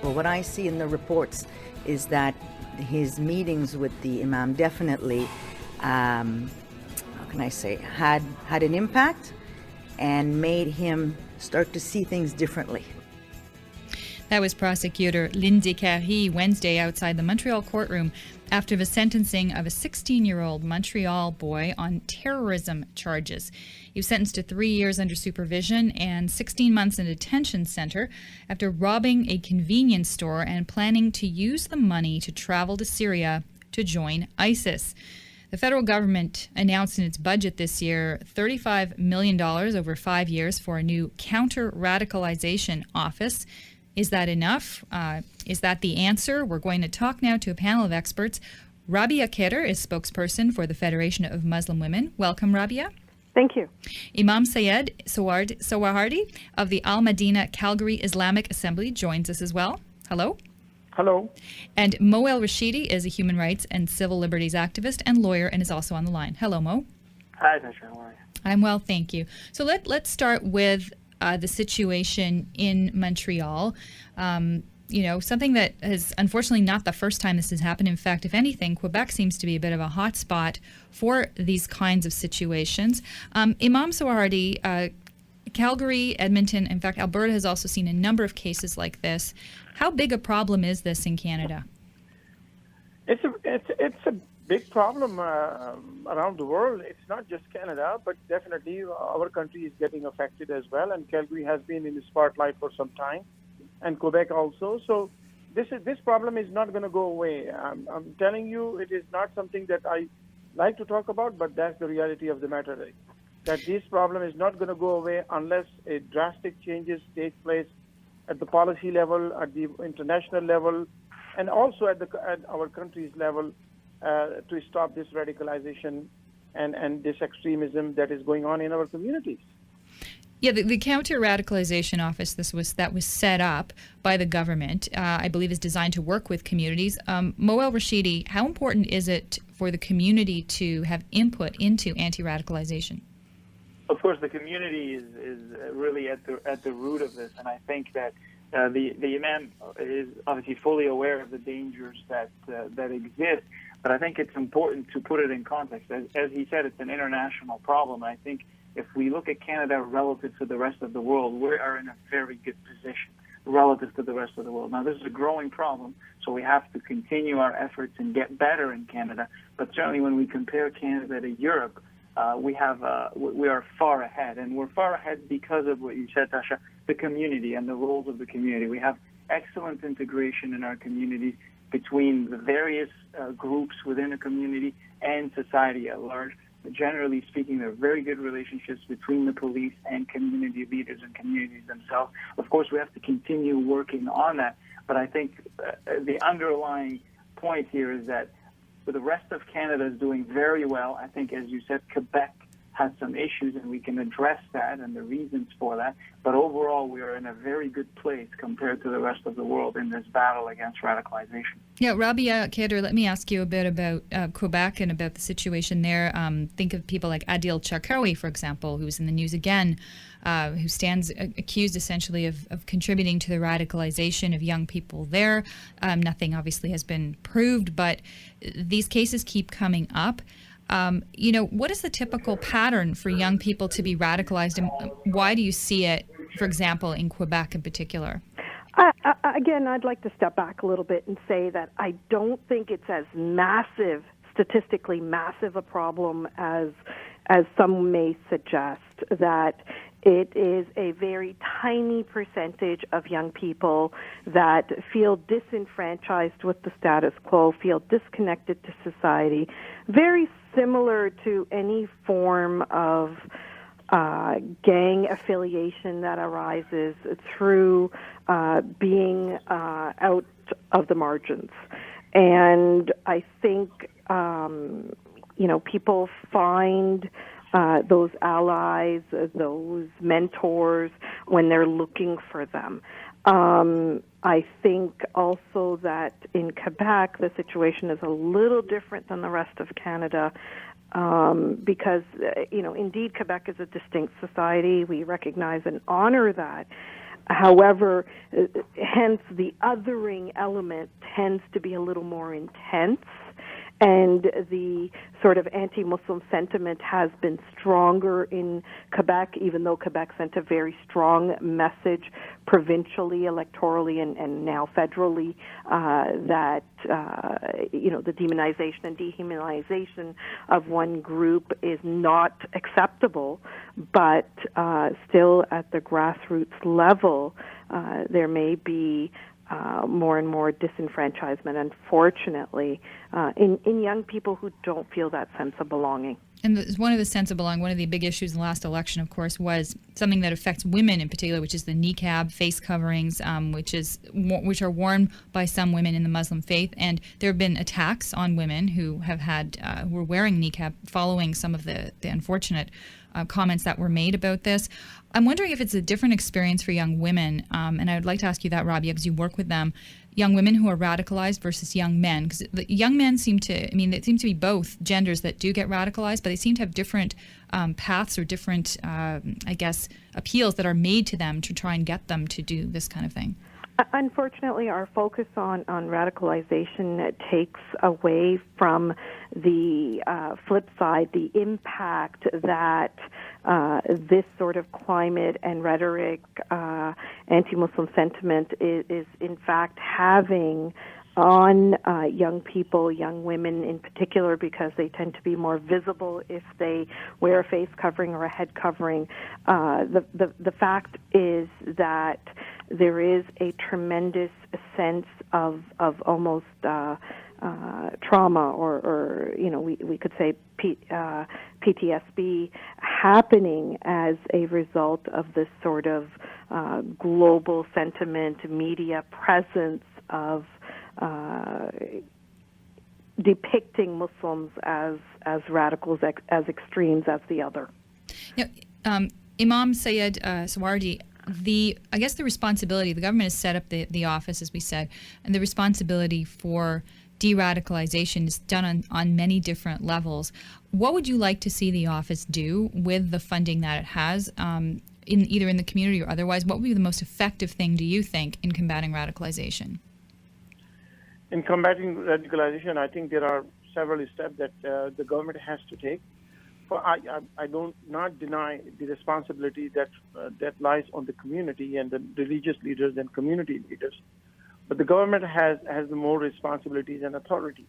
Well, what I see in the reports is that his meetings with the Imam definitely, how can I say, had an impact and made him start to see things differently. That was prosecutor Lindsay Carey Wednesday outside the Montreal courtroom after the sentencing of a 16-year-old Montreal boy on terrorism charges. He was sentenced to 3 years under supervision and 16 months in a detention center after robbing a convenience store and planning to use the money to travel to Syria to join ISIS. The federal government announced in its budget this year $35 million over 5 years for a new counter-radicalization office. Is that enough? Is that the answer? We're going to talk now to a panel of experts. Rabia Khedr is spokesperson for the Federation of Muslim Women. Welcome, Rabia. Thank you. Imam Syed Soharwardy of the Madinah Calgary Islamic Assembly joins us as well. Hello. Hello. And Mohamed El Rashidy is a human rights and civil liberties activist and lawyer and is also on the line. Hello, Mo. Hi, Tasha. How are you? I'm well, thank you. So let's start with the situation in Montreal. Something that is unfortunately not the first time this has happened. In fact, if anything, Quebec seems to be a bit of a hot spot for these kinds of situations. Imam Soharwardy, Calgary, Edmonton, in fact, Alberta has also seen a number of cases like this. How big a problem is this in Canada? It's a big problem around the world. It's not just Canada, but definitely our country is getting affected as well. And Calgary has been in the spotlight for some time, and Quebec also. So this problem is not going to go away. I'm telling you, it is not something that I like to talk about, but that's the reality of the matter. That this problem is not going to go away unless a drastic changes take place at the policy level, at the international level, and also at our country's level to stop this radicalization and this extremism that is going on in our communities. Yeah, the counter-radicalization office that was set up by the government, I believe, is designed to work with communities. Mohamed El Rashidy, how important is it for the community to have input into anti-radicalization? Of course, the community is really at the root of this, and I think that the Imam is obviously fully aware of the dangers that exist. But I think it's important to put it in context. As he said, it's an international problem. I think if we look at Canada relative to the rest of the world, we are in a very good position relative to the rest of the world. Now, this is a growing problem, so we have to continue our efforts and get better in Canada. But certainly when we compare Canada to Europe, we are far ahead. And we're far ahead because of what you said, Tasha, the community and the roles of the community. We have excellent integration in our communities between the various groups within a community and society at large. But generally speaking, there are very good relationships between the police and community leaders and communities themselves. Of course, we have to continue working on that. But I think the underlying point here is that the rest of Canada is doing very well. I think, as you said, Quebec has some issues, and we can address that and the reasons for that. But overall, we are in a very good place compared to the rest of the world in this battle against radicalization. Yeah, Rabia Khedr, let me ask you a bit about Quebec and about the situation there. Think of people like Adil Charkaoui, for example, who's in the news again, who stands accused essentially of contributing to the radicalization of young people there. Nothing obviously has been proved, but these cases keep coming up. What is the typical pattern for young people to be radicalized, and why do you see it, for example, in Quebec in particular? Again, I'd like to step back a little bit and say that I don't think it's as statistically massive a problem as some may suggest, that it is a very tiny percentage of young people that feel disenfranchised with the status quo, feel disconnected to society, very similar to any form of gang affiliation that arises through being out of the margins. And I think, people find those allies, those mentors when they're looking for them. I think also that in Quebec, the situation is a little different than the rest of Canada because, indeed, Quebec is a distinct society. We recognize and honor that. However, hence the othering element tends to be a little more intense, and the sort of anti-Muslim sentiment has been stronger in Quebec, even though Quebec sent a very strong message provincially, electorally, and now federally, that the demonization and dehumanization of one group is not acceptable. But still, at the grassroots level, there may be more and more disenfranchisement, unfortunately, in young people who don't feel that sense of belonging. And one of the big issues in the last election, of course, was something that affects women in particular, which is the niqab, face coverings, which are worn by some women in the Muslim faith. And there have been attacks on women who were wearing niqab following some of the unfortunate comments that were made about this. I'm wondering if it's a different experience for young women, and I would like to ask you that, Rabia, because you work with them, young women who are radicalized versus young men. Because the young men it seems to be both genders that do get radicalized, but they seem to have different paths or different, appeals that are made to them to try and get them to do this kind of thing. Unfortunately, our focus on radicalization takes away from the flip side, the impact that this sort of climate and rhetoric, anti-Muslim sentiment is in fact having on young people, young women in particular, because they tend to be more visible if they wear a face covering or a head covering. The fact is that there is a tremendous sense of almost trauma, or we could say PTSD happening as a result of this sort of global sentiment, media presence of depicting Muslims as radicals, as extremes, as the other. Imam Syed Soharwardy, the responsibility, the government has set up the office, as we said, and the responsibility for de-radicalization is done on many different levels. What would you like to see the office do with the funding that it has, either in the community or otherwise? What would be the most effective thing, do you think, in combating radicalization? In combating radicalization, I think there are several steps that the government has to take. I don't not deny the responsibility that lies on the community and the religious leaders and community leaders, but the government has more responsibilities and authority.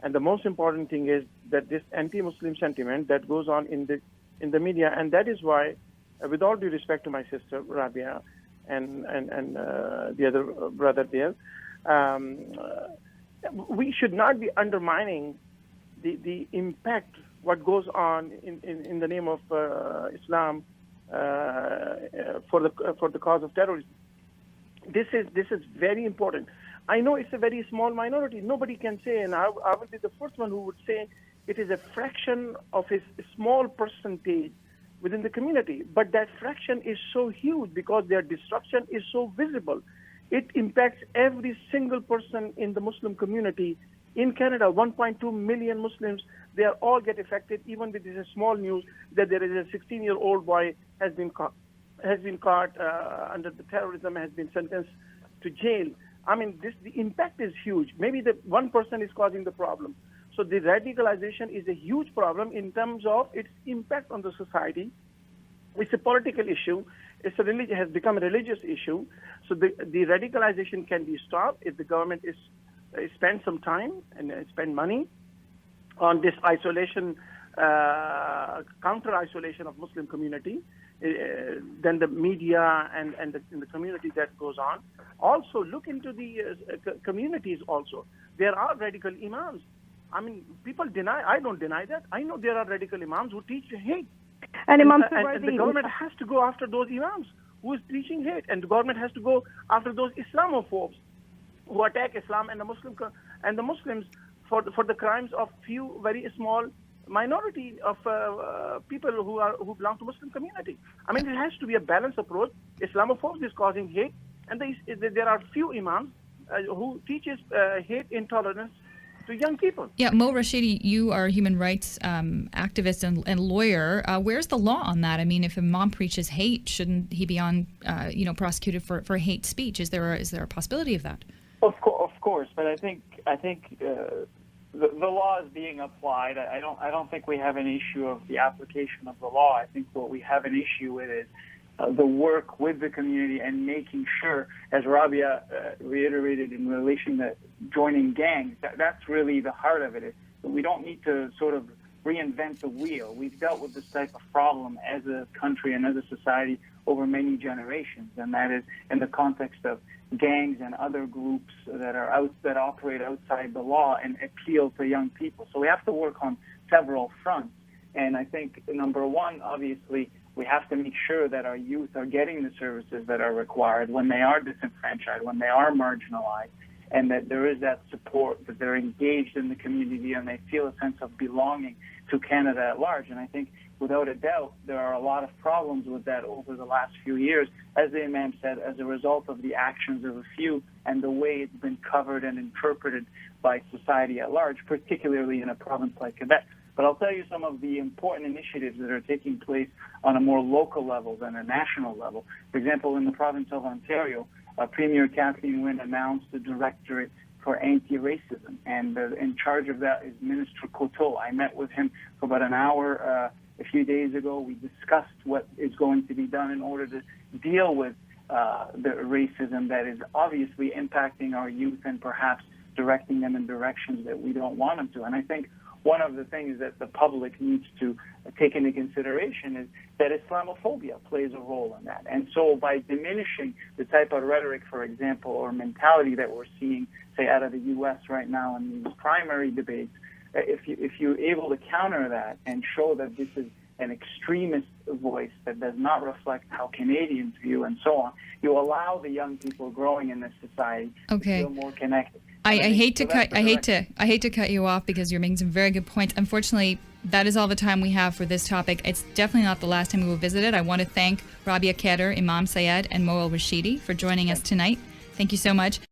And the most important thing is that this anti-Muslim sentiment that goes on in the media, and that is why, with all due respect to my sister Rabia and the other brother there, we should not be undermining the impact what goes on in the name of Islam for the cause of terrorism. This is very important. I know it's a very small minority. Nobody can say, and I will be the first one who would say it is a fraction of a small percentage within the community. But that fraction is so huge because their destruction is so visible. It impacts every single person in the Muslim community. In Canada, 1.2 million Muslims, they all get affected, even with this small news that there is a 16-year-old boy has been caught under the terrorism, has been sentenced to jail. I mean, the impact is huge. Maybe the one person is causing the problem. So the radicalization is a huge problem in terms of its impact on the society. It's a political issue. It has become a religious issue. So the radicalization can be stopped if the government spend some time and spend money on this isolation, counter-isolation of Muslim community, then the media and the community that goes on. Also, look into the communities also. There are radical imams. I mean, people deny, I don't deny that. I know there are radical imams who teach hate. And Imam and the government has to go after those imams who is teaching hate, and the government has to go after those Islamophobes who attack Islam and the Muslims for the crimes of few very small minority of people who belong to Muslim community. I mean, it has to be a balanced approach. Islamophobes is causing hate, and there are few imams who teaches hate, intolerance, to young people. Yeah, Mo Rashidy, you are a human rights activist and lawyer. Where's the law on that? I mean, if a imam preaches hate, shouldn't he be prosecuted for hate speech? Is there a possibility of that? Of course, but I think the law is being applied. I don't think we have an issue of the application of the law. I think what we have an issue with is the work with the community and making sure, as Rabia reiterated in relation to joining gangs, that's really the heart of it. We don't need to sort of reinvent the wheel. We've dealt with this type of problem as a country and as a society over many generations, and that is in the context of gangs and other groups that operate outside the law and appeal to young people. So we have to work on several fronts. And I think, number one, obviously, we have to make sure that our youth are getting the services that are required when they are disenfranchised, when they are marginalized, and that there is that support, that they're engaged in the community and they feel a sense of belonging to Canada at large. And I think, without a doubt, there are a lot of problems with that over the last few years, as the Imam said, as a result of the actions of a few and the way it's been covered and interpreted by society at large, particularly in a province like Quebec. But I'll tell you some of the important initiatives that are taking place on a more local level than a national level. For example, in the province of Ontario, Premier Kathleen Wynne announced the Directorate for Anti-Racism, and in charge of that is Minister Coteau. I met with him for about an hour a few days ago. We discussed what is going to be done in order to deal with the racism that is obviously impacting our youth and perhaps directing them in directions that we don't want them to. And I think one of the things that the public needs to take into consideration is that Islamophobia plays a role in that. And so by diminishing the type of rhetoric, for example, or mentality that we're seeing, say, out of the U.S. right now in these primary debates, if you're able to counter that and show that this is an extremist voice that does not reflect how Canadians view and so on, you allow the young people growing in this society to feel more connected. I hate to cut you off because you're making some very good points. Unfortunately, that is all the time we have for this topic. It's definitely not the last time we will visit it. I want to thank Rabia Khedr, Imam Syed, and Mo El Rashidy for joining us tonight. Thank you so much.